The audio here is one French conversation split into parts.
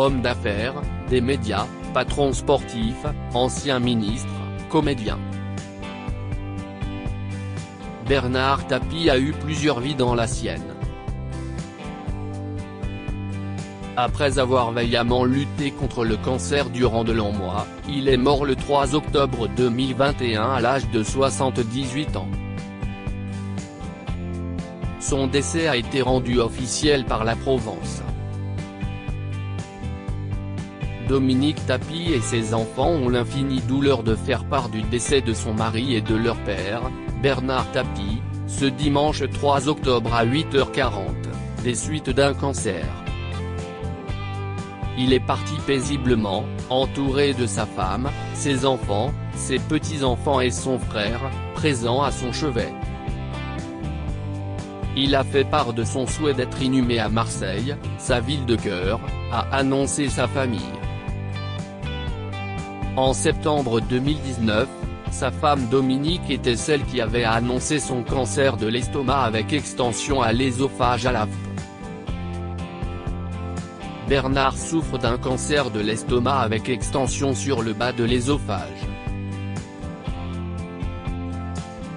Homme d'affaires, des médias, patron sportif, ancien ministre, comédien. Bernard Tapie a eu plusieurs vies dans la sienne. Après avoir vaillamment lutté contre le cancer durant de longs mois, il est mort le 3 octobre 2021 à l'âge de 78 ans. Son décès a été rendu officiel par la Provence. Dominique Tapie et ses enfants ont l'infinie douleur de faire part du décès de son mari et de leur père, Bernard Tapie, ce dimanche 3 octobre à 8h40, des suites d'un cancer. Il est parti paisiblement, entouré de sa femme, ses enfants, ses petits-enfants et son frère, présents à son chevet. Il a fait part de son souhait d'être inhumé à Marseille, sa ville de cœur, a annoncé sa famille. En septembre 2019, sa femme Dominique était celle qui avait annoncé son cancer de l'estomac avec extension à l'ésophage à l'AFP. Bernard souffre d'un cancer de l'estomac avec extension sur le bas de l'ésophage.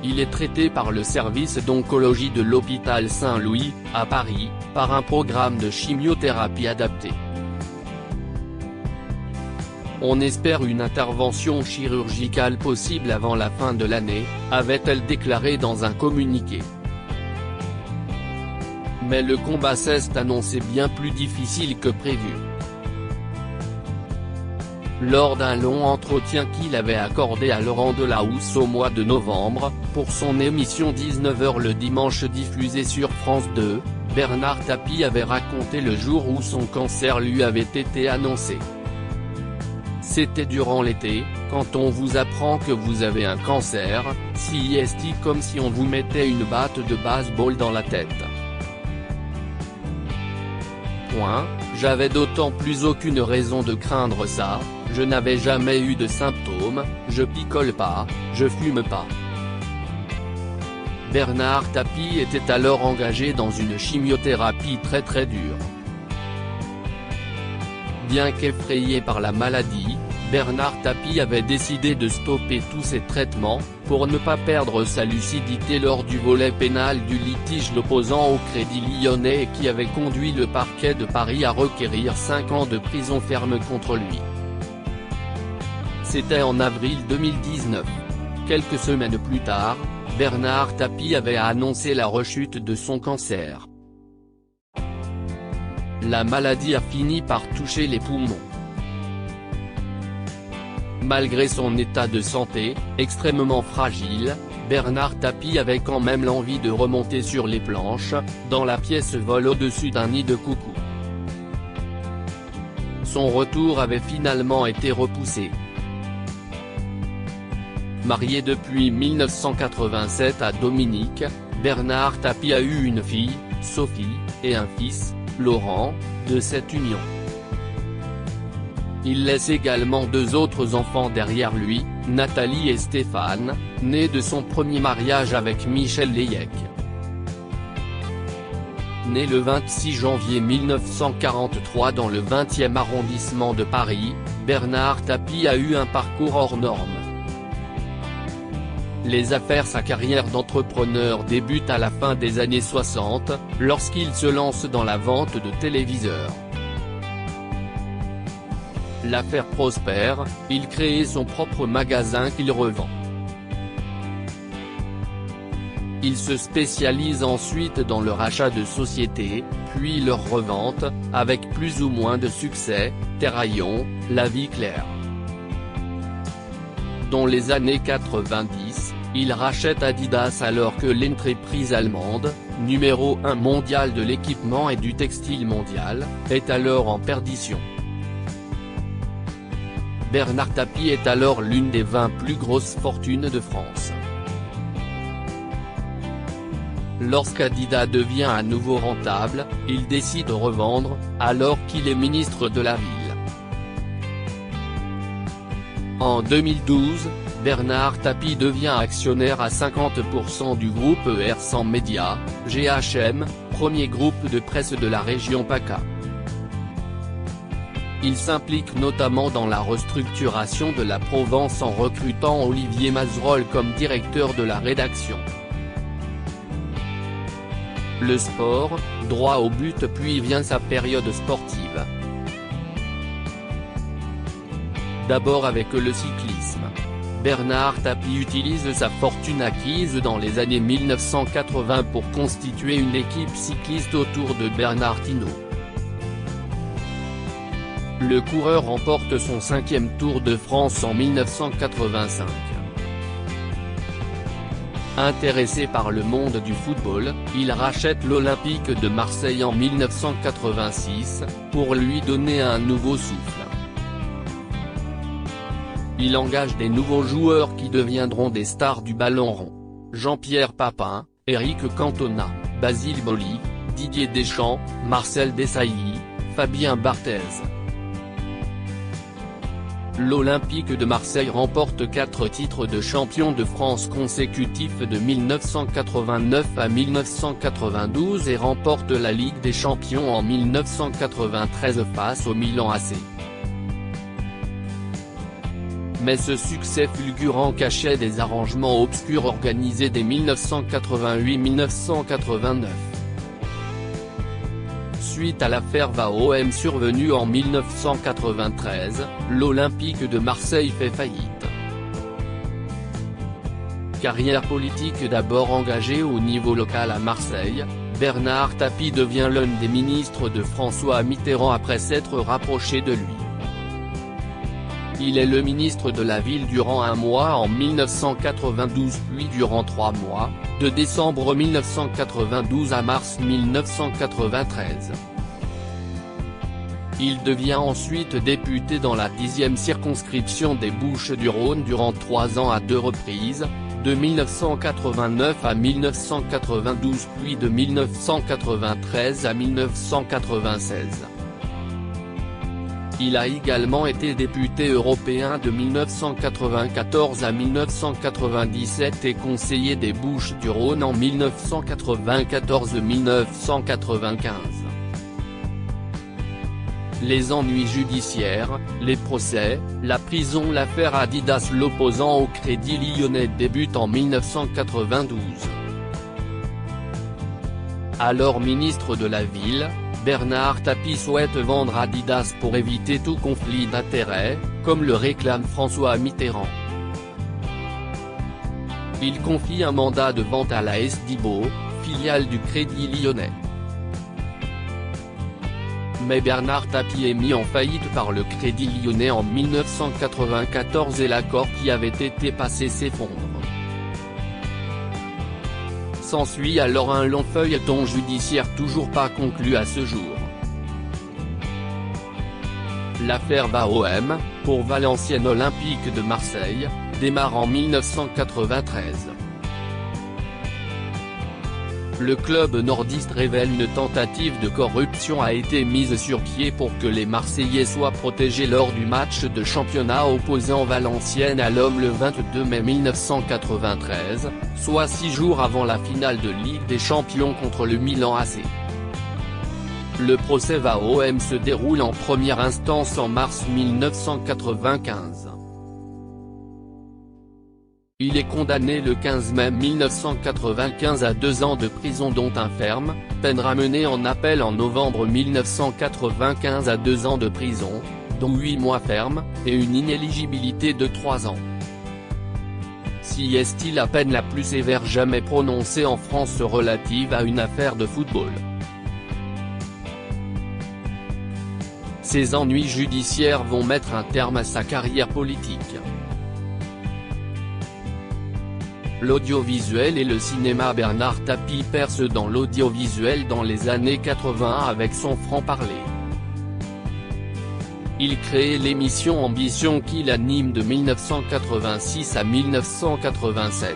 Il est traité par le service d'oncologie de l'hôpital Saint-Louis, à Paris, par un programme de chimiothérapie adapté. On espère une intervention chirurgicale possible avant la fin de l'année, avait-elle déclaré dans un communiqué. Mais le combat s'est annoncé bien plus difficile que prévu. Lors d'un long entretien qu'il avait accordé à Laurent Delahousse au mois de novembre, pour son émission 19h le dimanche diffusée sur France 2, Bernard Tapie avait raconté le jour où son cancer lui avait été annoncé. C'était durant l'été, quand on vous apprend que vous avez un cancer, c'est comme si on vous mettait une batte de baseball dans la tête. J'avais d'autant plus aucune raison de craindre ça, je n'avais jamais eu de symptômes, je picole pas, je fume pas. Bernard Tapie était alors engagé dans une chimiothérapie très dure. Bien qu'effrayé par la maladie, Bernard Tapie avait décidé de stopper tous ses traitements, pour ne pas perdre sa lucidité lors du volet pénal du litige l'opposant au Crédit Lyonnais et qui avait conduit le parquet de Paris à requérir 5 ans de prison ferme contre lui. C'était en avril 2019. Quelques semaines plus tard, Bernard Tapie avait annoncé la rechute de son cancer. La maladie a fini par toucher les poumons. Malgré son état de santé, extrêmement fragile, Bernard Tapie avait quand même l'envie de remonter sur les planches, dans la pièce vol au-dessus d'un nid de coucou. Son retour avait finalement été repoussé. Marié depuis 1987 à Dominique, Bernard Tapie a eu une fille, Sophie, et un fils, Laurent, de cette union. Il laisse également 2 autres enfants derrière lui, Nathalie et Stéphane, nés de son premier mariage avec Michel Leyec. Né le 26 janvier 1943 dans le 20e arrondissement de Paris, Bernard Tapie a eu un parcours hors norme. Les affaires. Sa carrière d'entrepreneur débute à la fin des années 60, lorsqu'il se lance dans la vente de téléviseurs. L'affaire prospère, il crée son propre magasin qu'il revend. Il se spécialise ensuite dans le rachat de sociétés, puis leur revente, avec plus ou moins de succès, Terraillon, La Vie Claire. Dans les années 90, il rachète Adidas alors que l'entreprise allemande, numéro 1 mondial de l'équipement et du textile mondial, est alors en perdition. Bernard Tapie est alors l'une des 20 plus grosses fortunes de France. Lorsqu'Adidas devient à nouveau rentable, il décide de revendre, alors qu'il est ministre de la Ville. En 2012, Bernard Tapie devient actionnaire à 50% du groupe R100 Média, GHM, premier groupe de presse de la région PACA. Il s'implique notamment dans la restructuration de la Provence en recrutant Olivier Mazerolle comme directeur de la rédaction. Le sport, droit au but puis vient sa période sportive. D'abord avec le cyclisme. Bernard Tapie utilise sa fortune acquise dans les années 1980 pour constituer une équipe cycliste autour de Bernard Hinault. Le coureur remporte son 5e Tour de France en 1985. Intéressé par le monde du football, il rachète l'Olympique de Marseille en 1986, pour lui donner un nouveau souffle. Il engage des nouveaux joueurs qui deviendront des stars du ballon rond. Jean-Pierre Papin, Éric Cantona, Basile Boli, Didier Deschamps, Marcel Desailly, Fabien Barthez. L'Olympique de Marseille remporte 4 titres de champion de France consécutifs de 1989 à 1992 et remporte la Ligue des Champions en 1993 face au Milan AC. Mais ce succès fulgurant cachait des arrangements obscurs organisés dès 1988-1989. Suite à l'affaire VAOM survenue en 1993, l'Olympique de Marseille fait faillite. Carrière politique d'abord engagée au niveau local à Marseille, Bernard Tapie devient l'un des ministres de François Mitterrand après s'être rapproché de lui. Il est le ministre de la ville durant 1 mois en 1992 puis durant 3 mois, de décembre 1992 à mars 1993. Il devient ensuite député dans la 10e circonscription des Bouches-du-Rhône durant 3 ans à 2 reprises, de 1989 à 1992 puis de 1993 à 1996. Il a également été député européen de 1994 à 1997 et conseiller des Bouches-du-Rhône en 1994-1995. Les ennuis judiciaires, les procès, la prison. L'affaire Adidas l'opposant au Crédit Lyonnais débute en 1992. Alors ministre de la Ville, Bernard Tapie souhaite vendre Adidas pour éviter tout conflit d'intérêts, comme le réclame François Mitterrand. Il confie un mandat de vente à la SDIBO, filiale du Crédit Lyonnais. Mais Bernard Tapie est mis en faillite par le Crédit Lyonnais en 1994 et l'accord qui avait été passé s'effondre. S'ensuit alors un long feuilleton judiciaire toujours pas conclu à ce jour. L'affaire VAOM, pour Valenciennes Olympique de Marseille, démarre en 1993. Le club nordiste révèle une tentative de corruption a été mise sur pied pour que les Marseillais soient protégés lors du match de championnat opposant Valenciennes à l'Homme le 22 mai 1993, soit 6 jours avant la finale de Ligue des Champions contre le Milan AC. Le procès VAOM se déroule en première instance en mars 1995. Il est condamné le 15 mai 1995 à 2 ans de prison dont un ferme, peine ramenée en appel en novembre 1995 à 2 ans de prison, dont 8 mois ferme, et une inéligibilité de 3 ans. Si est-il la peine la plus sévère jamais prononcée en France relative à une affaire de football. Ces ennuis judiciaires vont mettre un terme à sa carrière politique. L'audiovisuel et le cinéma. Bernard Tapie perce dans l'audiovisuel dans les années 80 avec son franc-parler. Il crée l'émission Ambition qu'il anime de 1986 à 1987.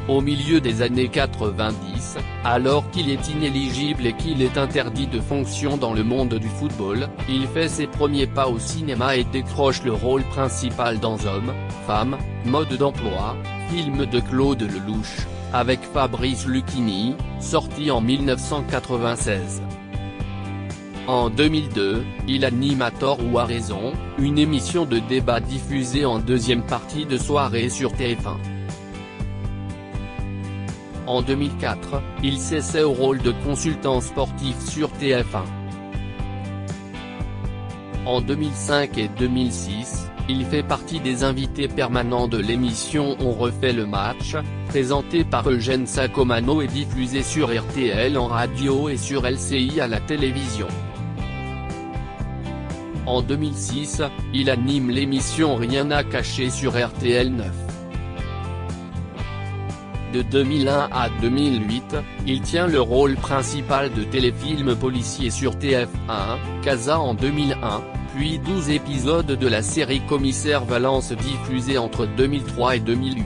Au milieu des années 90, alors qu'il est inéligible et qu'il est interdit de fonction dans le monde du football, il fait ses premiers pas au cinéma et décroche le rôle principal dans Hommes, Femmes, Mode d'emploi, film de Claude Lelouch, avec Fabrice Lucchini, sorti en 1996. En 2002, il anime À tort ou à raison, une émission de débat diffusée en deuxième partie de soirée sur TF1. En 2004, il s'essaie au rôle de consultant sportif sur TF1. En 2005 et 2006, il fait partie des invités permanents de l'émission On refait le match, présentée par Eugène Sacomano et diffusée sur RTL en radio et sur LCI à la télévision. En 2006, il anime l'émission Rien à cacher sur RTL 9. De 2001 à 2008, il tient le rôle principal de téléfilm policier sur TF1, Casa en 2001, puis 12 épisodes de la série Commissaire Valence diffusée entre 2003 et 2008.